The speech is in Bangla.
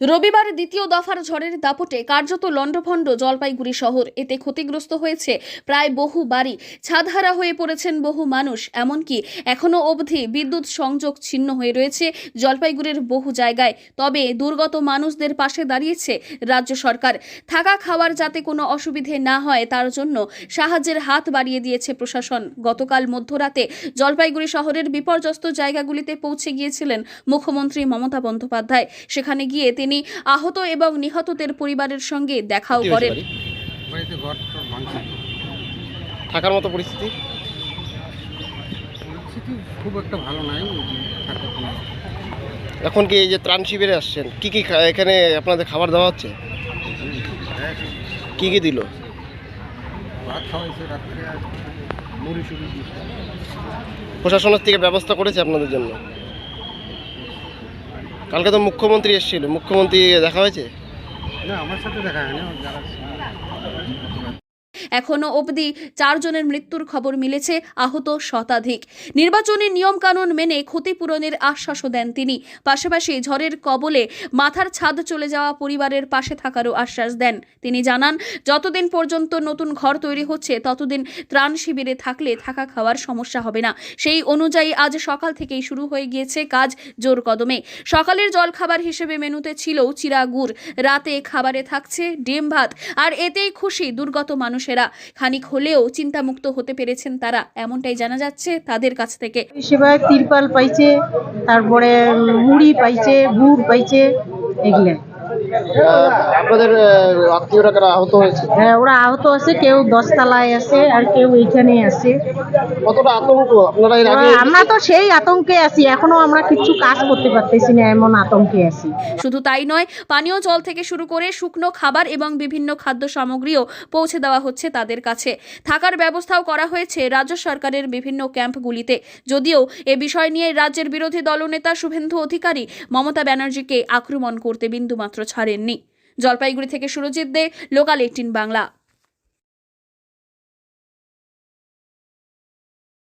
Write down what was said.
রবিবার দ্বিতীয় দফার ঝড়ের দাপটে কার্যত লণ্ডভণ্ড জলপাইগুড়ি শহর। এতে ক্ষতিগ্রস্ত হয়েছে প্রায় বহু বাড়ি, ছাদহারা হয়ে পড়েছেন বহু মানুষ। এমনকি এখনো অবধি বিদ্যুৎ সংযোগ ছিন্ন হয়ে রয়েছে জলপাইগুড়ির বহু জায়গায়। তবে দুর্গত মানুষদের পাশে দাঁড়িয়েছে রাজ্য সরকার। থাকা খাওয়ার যাতে কোনো অসুবিধে না হয় তার জন্য সাহায্যের হাত বাড়িয়ে দিয়েছে প্রশাসন। গতকাল মধ্যরাতে জলপাইগুড়ি শহরের বিপর্যস্ত জায়গাগুলিতে পৌঁছে গিয়েছিলেন মুখ্যমন্ত্রী মমতা বন্দ্যোপাধ্যায়। সেখানে গিয়ে তিনি আহত এবং নিহতদের পরিবারের সঙ্গে দেখাও করেন। থাকার মতো পরিস্থিতি খুব একটা ভালো নাই। এখন কি এই যে ত্রাণ শিবিরে আসছেন, কি কি এখানে আপনাদের খাবার দেওয়া হচ্ছে? কি কি দিল? ভাত খাওয়াইছে রাত্রে, আর মুড়ি সুড়ি দিয়েছে। প্রশাসনের থেকে ব্যবস্থা করেছে আপনাদের জন্য? কালকে তো মুখ্যমন্ত্রী এসেছিল, মুখ্যমন্ত্রী দেখা হয়েছে? না, আমার সাথে দেখা হয়নি। যারা এখনো অবধি 4 জনের মৃত্যুর খবর মিলেছে, আহত শতাধিক। নির্বাচনী নিয়মকানুন মেনে ক্ষতিপূরণের আশ্বাসও দেন তিনি। পাশাপাশি ঝড়ের কবলে মাথার ছাদ চলে যাওয়া পরিবারের পাশে থাকারও আশ্বাস দেন। তিনি জানান, যতদিন পর্যন্ত নতুন ঘর তৈরি হচ্ছে ততদিন ত্রাণ শিবিরে থাকলে থাকা খাওয়ার সমস্যা হবে না। সেই অনুযায়ী আজ সকাল থেকেই শুরু হয়ে গিয়েছে কাজ জোর কদমে। সকালের জলখাবার হিসেবে মেনুতে ছিল চিরা গুড়, রাতে খাবারে থাকছে ডিম ভাত। আর এতেই খুশি দুর্গত মানুষেরা। খানিক হলেও চিন্তামুক্ত হতে পেরেছেন তারা, এমনটাই জানা যাচ্ছে তাদের কাছ থেকে। সেবায় তিরপাল পাইছে, তারপরে মুড়ি পাইছে, গুড় পাইছে, এগুলো। আপনাদের আত্মীয়রা কারা আহত হয়েছে? হ্যাঁ, ওরা আহত আছে, কেউ 10 তলায় আছে আর কেউ এইখানে আছে। কতটা আতঙ্ক আপনারা এর আগে? আমরা তো সেই আতঙ্কে আছি, এখনো আমরা কিছু কাজ করতে পারতেছি না, এমন আতঙ্কে আছি। শুধু তাই নয়, পানীয় জল থেকে শুরু করে শুকনো খাবার এবং বিভিন্ন খাদ্য সামগ্রীও পৌঁছে দেওয়া হচ্ছে তাদের কাছে। থাকার ব্যবস্থাও করা হয়েছে রাজ্য সরকারের বিভিন্ন ক্যাম্পগুলিতে। যদিও এ বিষয় নিয়ে রাজ্যের বিরোধী দলনেতা শুভেন্দু অধিকারী মমতা ব্যানার্জিকে আক্রমণ করতে বিন্দুমাত্র ছাড়েননি। জলপাইগুড়ি থেকে সুরজিৎ দে, লোকাল 18 বাংলা।